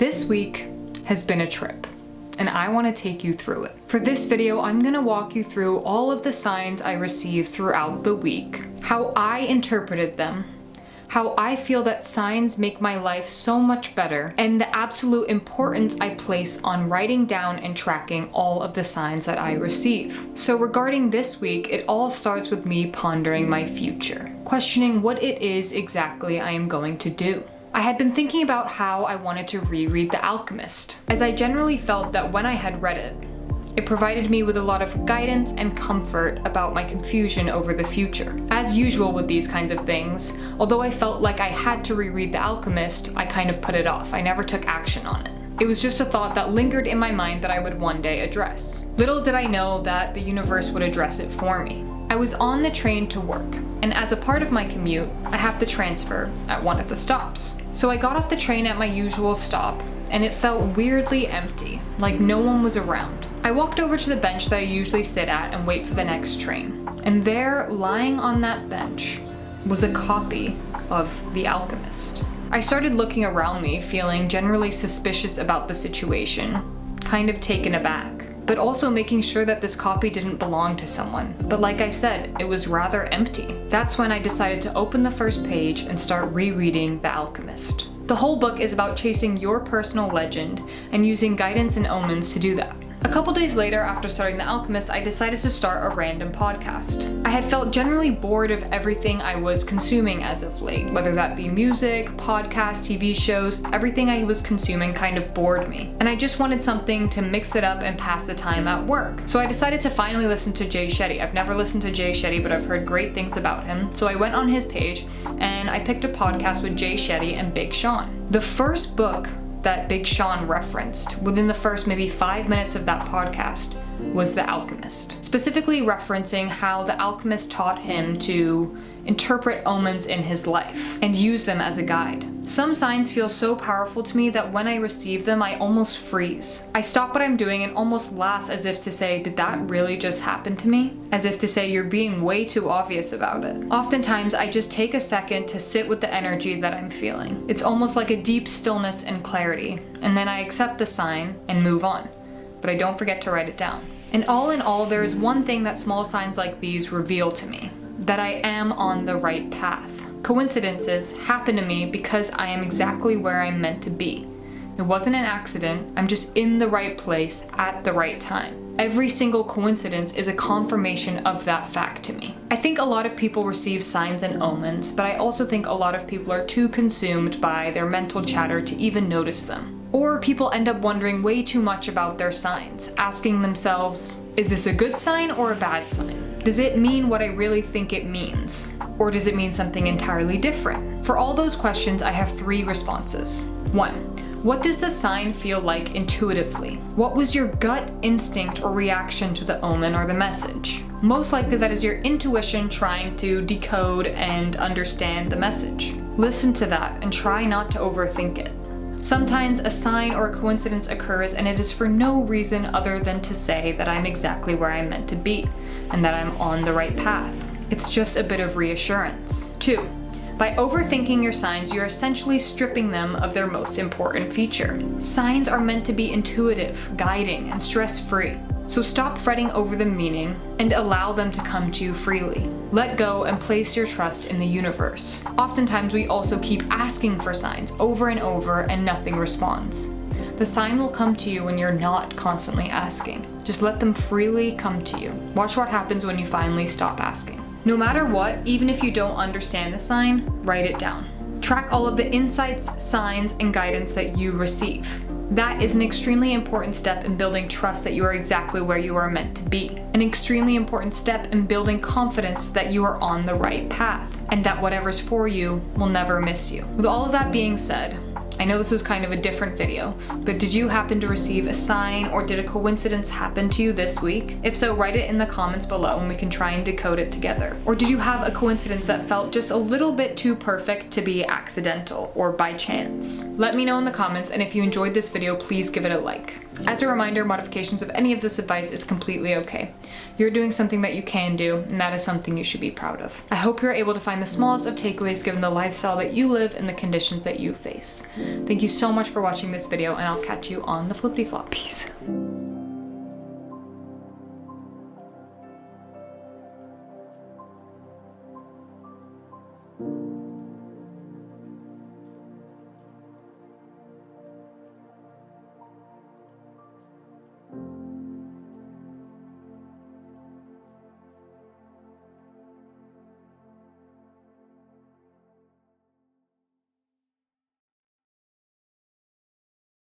This week has been a trip, and I want to take you through it. For this video, I'm going to walk you through all of the signs I received throughout the week, how I interpreted them, how I feel that signs make my life so much better, and the absolute importance I place on writing down and tracking all of the signs that I receive. So regarding this week, it all starts with me pondering my future, questioning what it is exactly I am going to do. I had been thinking about how I wanted to reread The Alchemist, as I generally felt that when I had read it, it provided me with a lot of guidance and comfort about my confusion over the future. As usual with these kinds of things, although I felt like I had to reread The Alchemist, I kind of put it off. I never took action on it. It was just a thought that lingered in my mind that I would one day address. Little did I know that the universe would address it for me. I was on the train to work, and as a part of my commute, I have to transfer at one of the stops. So I got off the train at my usual stop, and it felt weirdly empty, like no one was around. I walked over to the bench that I usually sit at and wait for the next train, and there, lying on that bench, was a copy of The Alchemist. I started looking around me, feeling generally suspicious about the situation, kind of taken aback, but also making sure that this copy didn't belong to someone. But like I said, it was rather empty. That's when I decided to open the first page and start rereading The Alchemist. The whole book is about chasing your personal legend and using guidance and omens to do that. A couple days later, after starting The Alchemist, I decided to start a random podcast. I had felt generally bored of everything I was consuming as of late, whether that be music, podcasts, TV shows, everything I was consuming kind of bored me. And I just wanted something to mix it up and pass the time at work. So I decided to finally listen to Jay Shetty. I've never listened to Jay Shetty, but I've heard great things about him. So I went on his page and I picked a podcast with Jay Shetty and Big Sean. The first book that Big Sean referenced within the first maybe 5 minutes of that podcast was The Alchemist, specifically referencing how The Alchemist taught him to interpret omens in his life and use them as a guide. Some signs feel so powerful to me that when I receive them, I almost freeze. I stop what I'm doing and almost laugh as if to say, did that really just happen to me? As if to say, you're being way too obvious about it. Oftentimes, I just take a second to sit with the energy that I'm feeling. It's almost like a deep stillness and clarity, and then I accept the sign and move on. But I don't forget to write it down. And all in all, there is one thing that small signs like these reveal to me: that I am on the right path. Coincidences happen to me because I am exactly where I'm meant to be. It wasn't an accident, I'm just in the right place at the right time. Every single coincidence is a confirmation of that fact to me. I think a lot of people receive signs and omens, but I also think a lot of people are too consumed by their mental chatter to even notice them. Or people end up wondering way too much about their signs, asking themselves, is this a good sign or a bad sign? Does it mean what I really think it means? Or does it mean something entirely different? For all those questions, I have 3 responses. 1. What does the sign feel like intuitively? What was your gut instinct or reaction to the omen or the message? Most likely that is your intuition trying to decode and understand the message. Listen to that and try not to overthink it. Sometimes a sign or a coincidence occurs and it is for no reason other than to say that I'm exactly where I'm meant to be and that I'm on the right path. It's just a bit of reassurance. 2. By overthinking your signs, you're essentially stripping them of their most important feature. Signs are meant to be intuitive, guiding, and stress-free. So stop fretting over the meaning and allow them to come to you freely. Let go and place your trust in the universe. Oftentimes we also keep asking for signs over and over and nothing responds. The sign will come to you when you're not constantly asking. Just let them freely come to you. Watch what happens when you finally stop asking. No matter what, even if you don't understand the sign, write it down. Track all of the insights, signs, and guidance that you receive. That is an extremely important step in building trust that you are exactly where you are meant to be. An extremely important step in building confidence that you are on the right path, and that whatever's for you will never miss you. With all of that being said, I know this was kind of a different video, but did you happen to receive a sign or did a coincidence happen to you this week? If so, write it in the comments below and we can try and decode it together. Or did you have a coincidence that felt just a little bit too perfect to be accidental or by chance? Let me know in the comments, and if you enjoyed this video, please give it a like. As a reminder, modifications of any of this advice is completely okay. You're doing something that you can do, and that is something you should be proud of. I hope you're able to find the smallest of takeaways given the lifestyle that you live and the conditions that you face. Thank you so much for watching this video, and I'll catch you on the flippity flop. Peace.